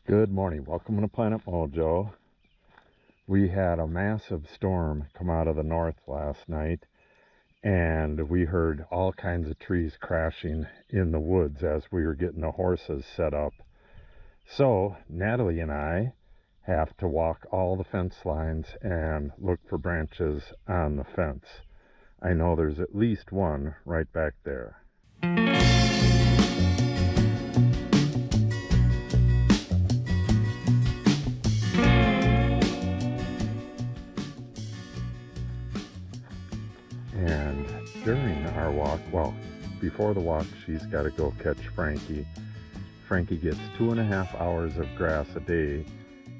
Good morning. Welcome to Planet Mojo. We had a massive storm come out of the north last night, and we heard all kinds of trees crashing in the woods as we were getting the horses set up. So Natalie and I have to walk all the fence lines and look for branches on the fence. I know there's at least one right back there. And during our walk, well, before the walk, she's got to go catch Frankie. Frankie gets 2.5 hours of grass a day,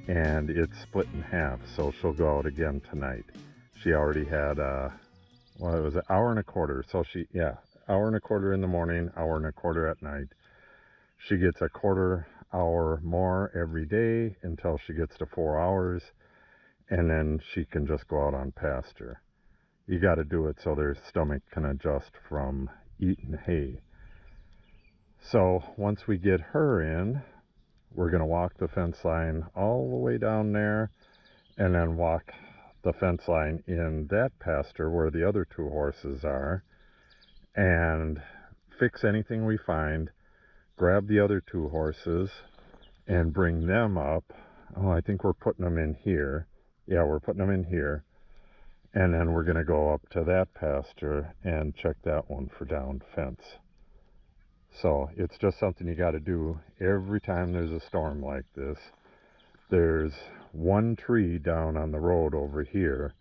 and it's split in half, so she'll go out again tonight. She already had, it was an hour and a quarter, so hour and a quarter in the morning, hour and a quarter at night. She gets a quarter hour more every day until she gets to 4 hours, and then she can just go out on pasture. You got to do it so their stomach can adjust from eating hay. So once we get her in, we're going to walk the fence line all the way down there and then walk the fence line in that pasture where the other two horses are and fix anything we find, grab the other two horses and bring them up. Oh, I think we're putting them in here. Yeah, we're putting them in here. And then we're going to go up to that pasture and check that one for downed fence. So it's just something you got to do every time there's a storm like this. There's one tree down on the road over here,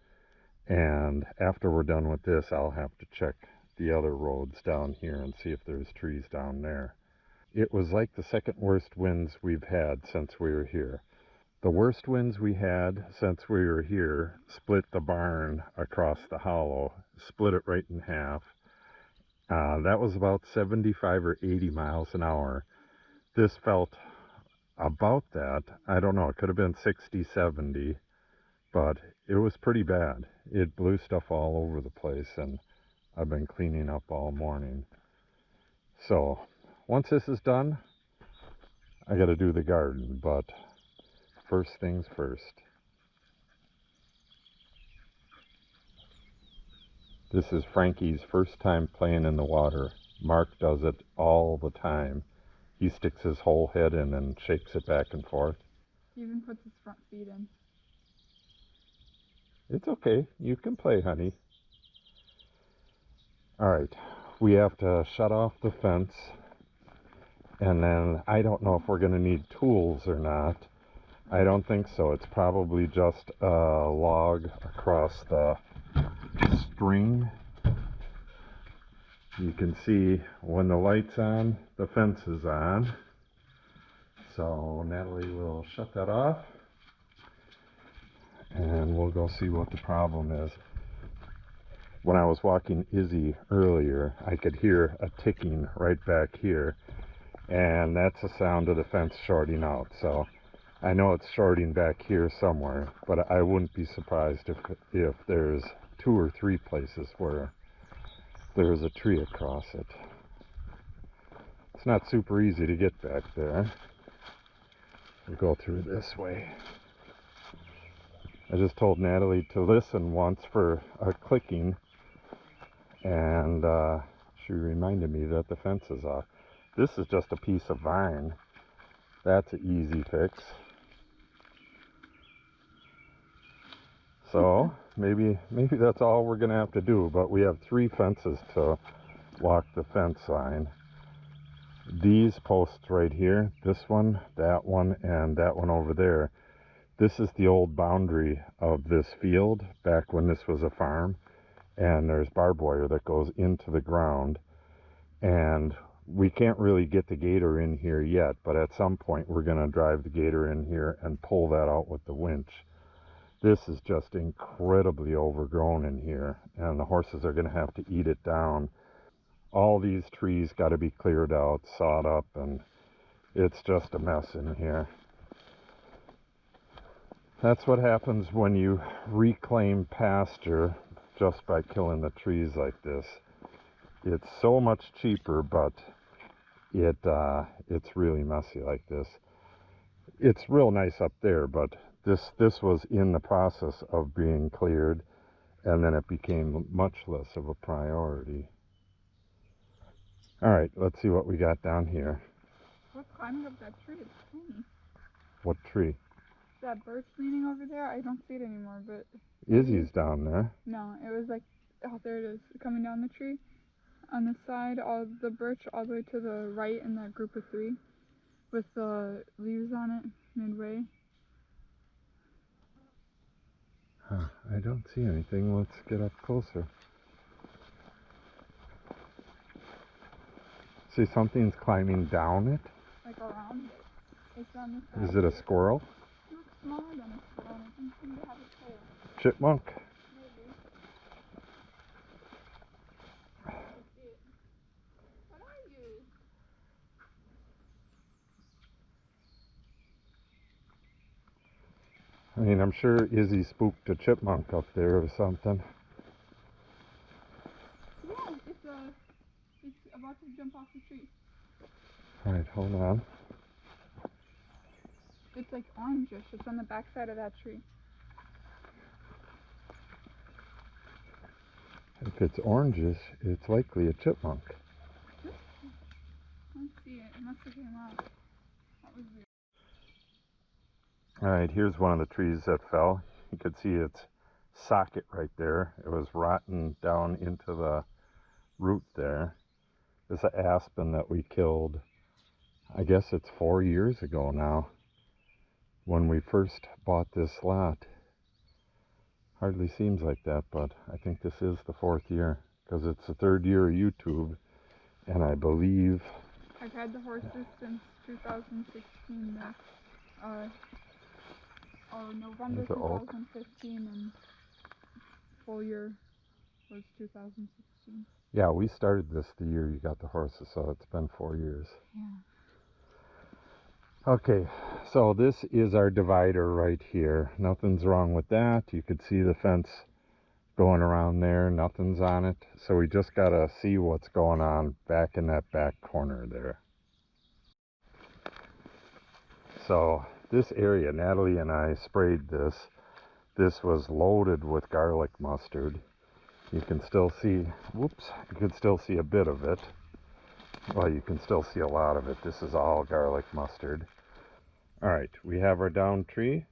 and after we're done with this, I'll have to check the other roads down here and see if there's trees down there. It was like the second worst winds we've had since we were here. The worst winds we had since we were here split the barn across the hollow, split it right in half. That was about 75 or 80 miles an hour. This felt about that. I don't know, it could have been 60, 70, but it was pretty bad. It blew stuff all over the place, and I've been cleaning up all morning. So once this is done, I got to do the garden, but first things first. This is Frankie's first time playing in the water. Mark does it all the time. He sticks his whole head in and shakes it back and forth. He even puts his front feet in. It's okay. You can play, honey. Alright, we have to shut off the fence. And then I don't know if we're going to need tools or not. I don't think so. It's probably just a log across the string. You can see when the light's on, the fence is on. So Natalie will shut that off and we'll go see what the problem is. When I was walking Izzy earlier, I could hear a ticking right back here, and that's the sound of the fence shorting out. So I know it's shorting back here somewhere, but I wouldn't be surprised if there's 2 or 3 places where there's a tree across it. It's not super easy to get back there. We go through this way. I just told Natalie to listen once for a clicking, and she reminded me that the fence is off. This is just a piece of vine. That's an easy fix. So maybe that's all we're going to have to do, but we have 3 fences to walk the fence line. These posts right here, this one, and that one over there. This is the old boundary of this field back when this was a farm, and there's barbed wire that goes into the ground, and we can't really get the gator in here yet, but at some point we're going to drive the gator in here and pull that out with the winch. This is just incredibly overgrown in here, and the horses are going to have to eat it down. All these trees got to be cleared out, sawed up, and it's just a mess in here. That's what happens when you reclaim pasture just by killing the trees like this. It's so much cheaper, but it's really messy like this. it's real nice up there, but this was in the process of being cleared, and then it became much less of a priority. All right, let's see what we got down here. What's climbing up that tree? It's tiny. What tree? That birch leaning over there? I don't see it anymore, but... Izzy's down there. No, it was like... Oh, there it is. Coming down the tree. On the side, all the birch all the way to the right in that group of three. With the leaves on it, midway. Huh, I don't see anything. Let's get up closer. See, something's climbing down it. Like around it. It's on the side. Is it a squirrel? It looks smaller than a squirrel. It doesn't seem to have a tail. Chipmunk? Maybe. I see it. What are you? I mean, I'm sure Izzy spooked a chipmunk up there or something. Yeah, it's about to jump off the tree. Alright, hold on. It's like orangish. It's on the back side of that tree. If it's orangish, it's likely a chipmunk. I don't see it. It must have came out. That was weird. Alright, here's one of the trees that fell. You could see its socket right there. It was rotten down into the root there. This is an aspen that we killed, I guess it's 4 years ago now, when we first bought this lot. Hardly seems like that, but I think this is the 4th year, because it's the 3rd year of YouTube, and I believe... I've had the horses since 2016. November 2015, and full year was 2016. Yeah, we started this the year you got the horses, so it's been 4 years. Yeah. Okay, so this is our divider right here. Nothing's wrong with that. You could see the fence going around there. Nothing's on it. So we just got to see what's going on back in that back corner there. So this area, Natalie and I sprayed this. This was loaded with garlic mustard. You can still see, whoops, you can still see a bit of it. Well, you can still see a lot of it. This is all garlic mustard. All right, we have our down tree,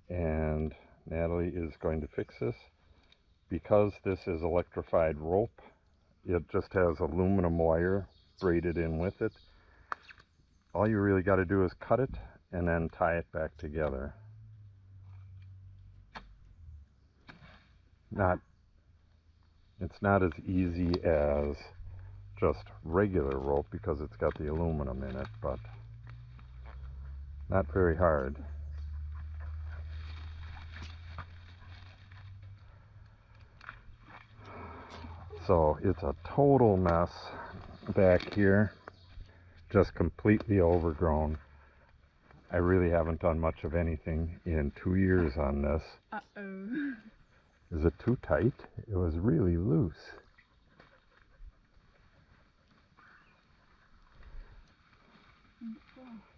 and Natalie is going to fix this. Because this is electrified rope, it just has aluminum wire braided in with it. All you really got to do is cut it and then tie it back together. It's not as easy as just regular rope because it's got the aluminum in it, but not very hard. So it's a total mess back here, just completely overgrown. I really haven't done much of anything in 2 years on this. Uh-oh. Is it too tight? It was really loose.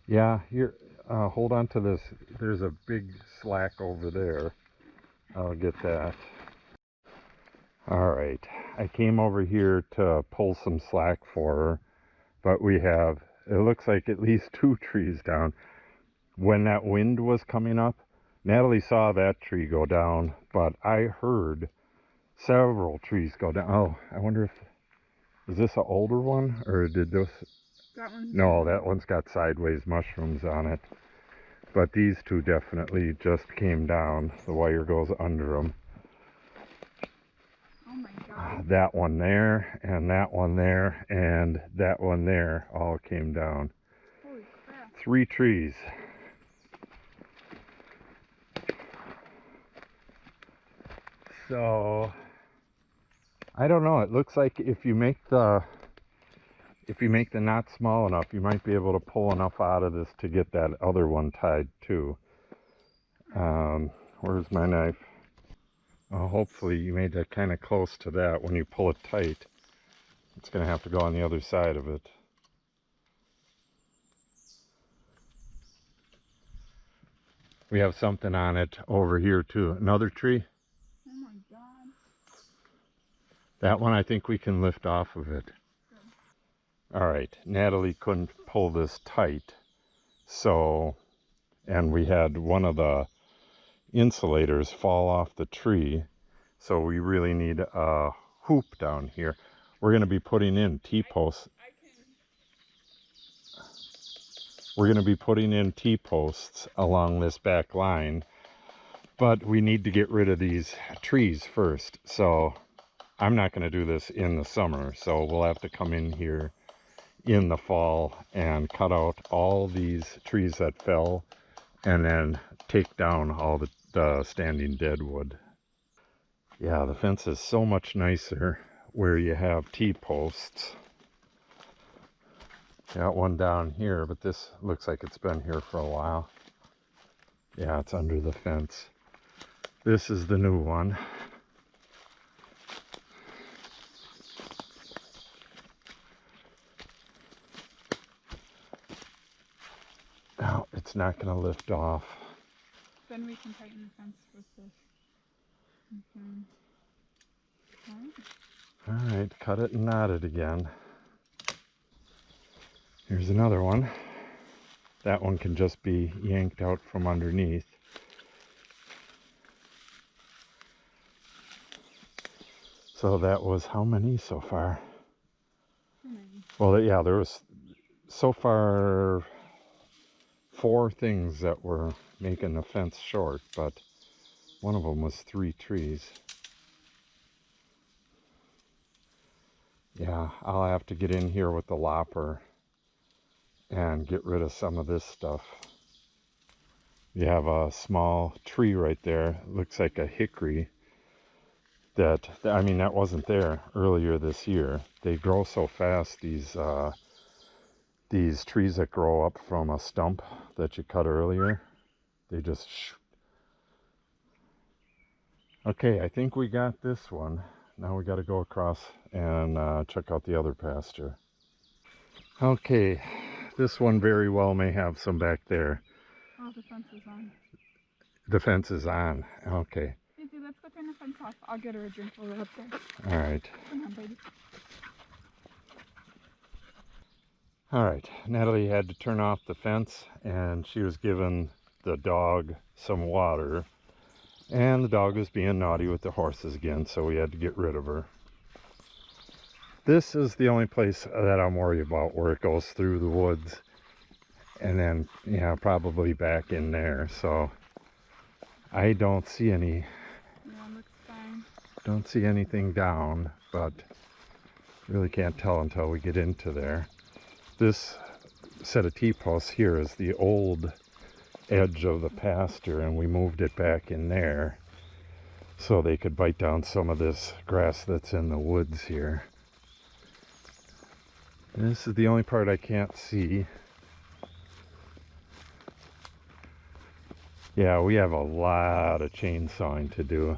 Yeah, here, hold on to this. There's a big slack over there. I'll get that. All right, I came over here to pull some slack for her, but we have, it looks like at least 2 trees down. When that wind was coming up, Natalie saw that tree go down, but I heard several trees go down. Oh, I wonder if, is this an older one, or did this? That one? No, that one's got sideways mushrooms on it. But these 2 definitely just came down. The wire goes under them. Oh my God. That one there, and that one there, and that one there all came down. Holy crap. 3 trees. So, I don't know. It looks like if you make the knot small enough, you might be able to pull enough out of this to get that other one tied too. Where's my knife? Oh, hopefully you made that kind of close to that. When you pull it tight, it's going to have to go on the other side of it. We have something on it over here too. Another tree. Oh my god. That one I think we can lift off of it. All right, Natalie couldn't pull this tight, so, and we had one of the insulators fall off the tree, so we really need a hoop down here. We're going to be putting in T-posts. We're going to be putting in T-posts along this back line, but we need to get rid of these trees first. So I'm not going to do this in the summer, so we'll have to come in here in the fall and cut out all these trees that fell and then take down all the standing dead wood. Yeah, the fence is so much nicer where you have T-posts. Got one down here, but this looks like it's been here for a while. Yeah, it's under the fence. This is the new one. Now, it's not going to lift off. Then we can tighten the fence with this. Okay. Alright, cut it and knot it again. Here's another one. That one can just be yanked out from underneath. So that was how many so far? Well, yeah, there was so far 4 things that were making the fence short, but one of them was 3 trees. Yeah, I'll have to get in here with the lopper and get rid of some of this stuff. You have a small tree right there. It looks like a hickory. That, I mean, that wasn't there earlier this year. They grow so fast, these trees that grow up from a stump that you cut earlier. They just Okay, I think we got this one. Now we got to go across and check out the other pasture. Okay, this one very well may have some back there. Oh, the fence is on. The fence is on. Okay. Easy, let's go turn the fence off. I'll get her a drink while we're up there. All right. Come on, baby. All right. Natalie had to turn off the fence, and she was giving the dog some water. And the dog was being naughty with the horses again, so we had to get rid of her. This is the only place that I'm worried about, where it goes through the woods and then, yeah, probably back in there. So I don't see any. Yeah, looks fine. Don't see anything down, but really can't tell until we get into there. This set of T-posts here is the old edge of the pasture, and we moved it back in there so they could bite down some of this grass that's in the woods here. And this is the only part I can't see. Yeah, we have a lot of chainsawing to do.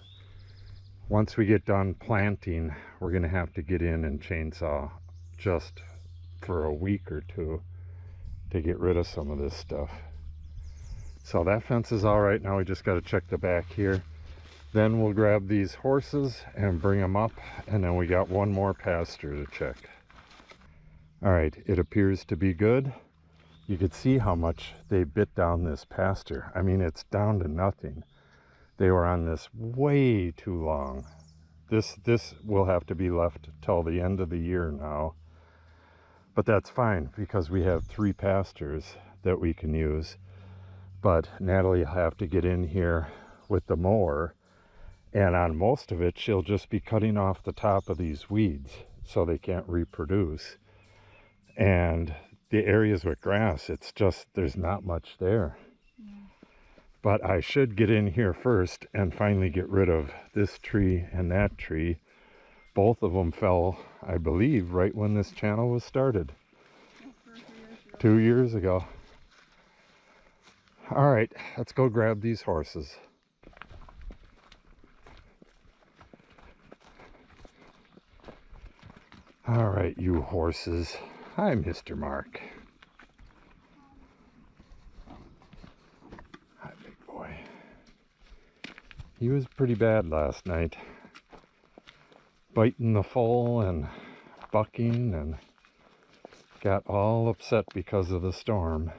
Once we get done planting, we're going to have to get in and chainsaw just for a week or two to get rid of some of this stuff. So that fence is all right. Now we just got to check the back here. Then we'll grab these horses and bring them up, and then we got one more pasture to check. All right, it appears to be good. You could see how much they bit down this pasture. I mean, it's down to nothing. They were on this way too long. This will have to be left till the end of the year now. But that's fine, because we have 3 pastures that we can use. But Natalie will have to get in here with the mower, and on most of it, she'll just be cutting off the top of these weeds so they can't reproduce. And the areas with grass, it's just, there's not much there. Yeah. But I should get in here first and finally get rid of this tree and that tree. Both of them fell, I believe, right when this channel was started. 2 years ago. All right, let's go grab these horses. All right, you horses. Hi, Mr. Mark. Hi, big boy. he was pretty bad last night. Biting the foal and bucking, and got all upset because of the storm.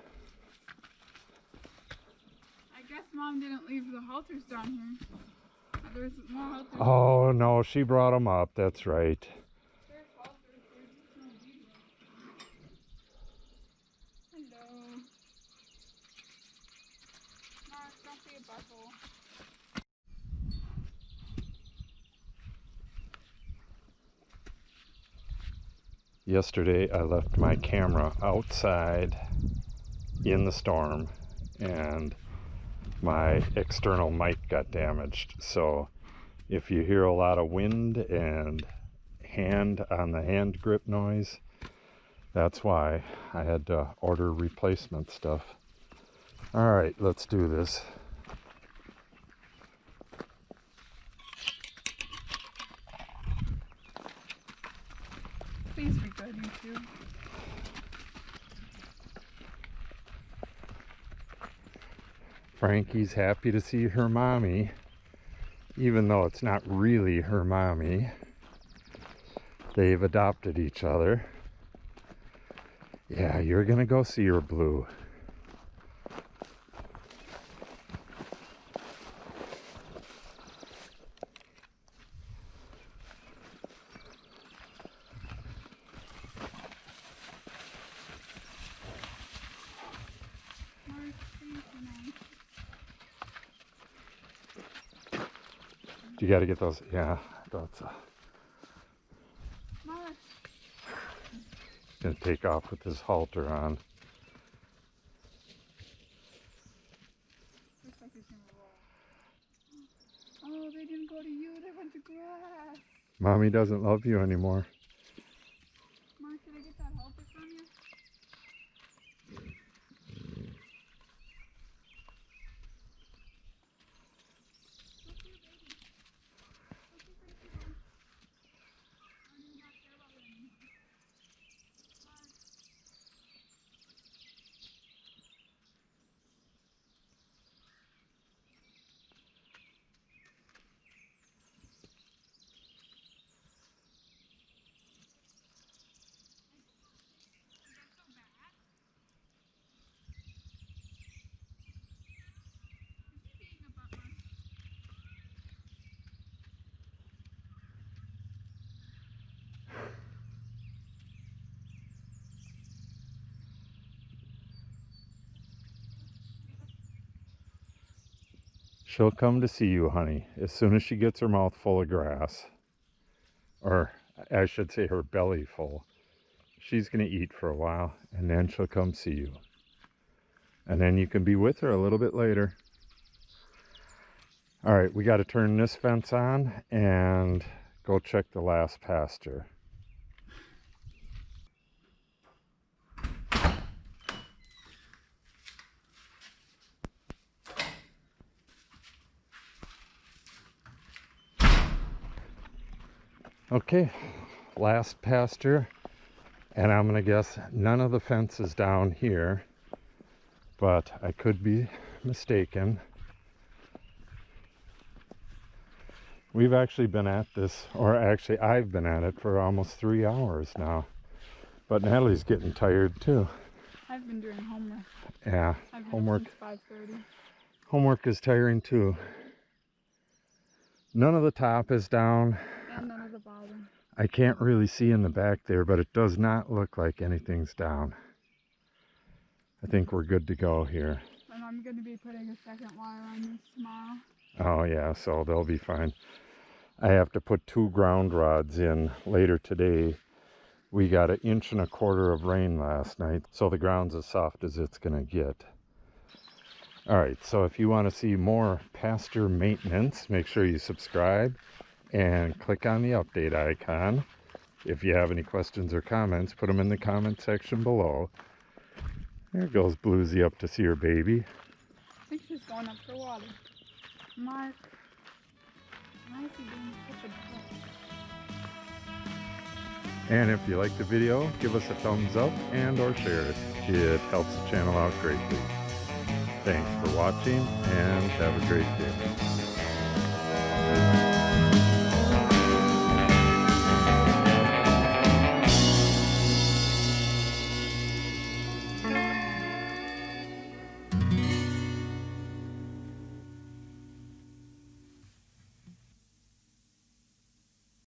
I guess Mom didn't leave the halters down here. There's more halters. Oh no, she brought them up, that's right. There's halters. There's just no video. Hello. Mark, don't be a butthole. Yesterday I left my camera outside in the storm and my external mic got damaged. So if you hear a lot of wind and hand on the hand grip noise, that's why I had to order replacement stuff. All right, let's do this. Please be good, YouTube. Frankie's happy to see her mommy, even though it's not really her mommy. They've adopted each other. Yeah, you're gonna go see her, Blue. Mark, please be nice. You gotta get those, yeah, that's Mark. gonna take off with his halter on. Looks like he's gonna roll. Oh, they didn't go to you, they went to grass. Mommy doesn't love you anymore. Mark, did I get that halter from you? She'll come to see you, honey, as soon as she gets her mouth full of grass. Or I should say her belly full. She's gonna eat for a while and then she'll come see you. And then you can be with her a little bit later. All right, we got to turn this fence on and go check the last pasture. Okay, last pasture, and I'm gonna guess none of the fence is down here, but I could be mistaken. We've actually been at this, or actually I've been at it for almost 3 hours now, but Natalie's getting tired too. I've been doing homework. Yeah, I've been homework. Since 5:30. Homework is tiring too. None of the top is down. And none of the bottom. I can't really see in the back there, but it does not look like anything's down. I think we're good to go here. And I'm going to be putting a second wire on this tomorrow. Oh yeah, so they'll be fine. I have to put 2 ground rods in later today. We got 1.25 inches of rain last night, so the ground's as soft as it's gonna get. All right, so if you want to see more pasture maintenance, make sure you subscribe and click on the update icon. If you have any questions or comments, put them in the comment section below. There goes Bluesy up to see her baby. I think she's going up for water. Mark, why is he being such a butt? And if you like the video, give us a thumbs up and or share it. It helps the channel out greatly. Thanks for watching and have a great day.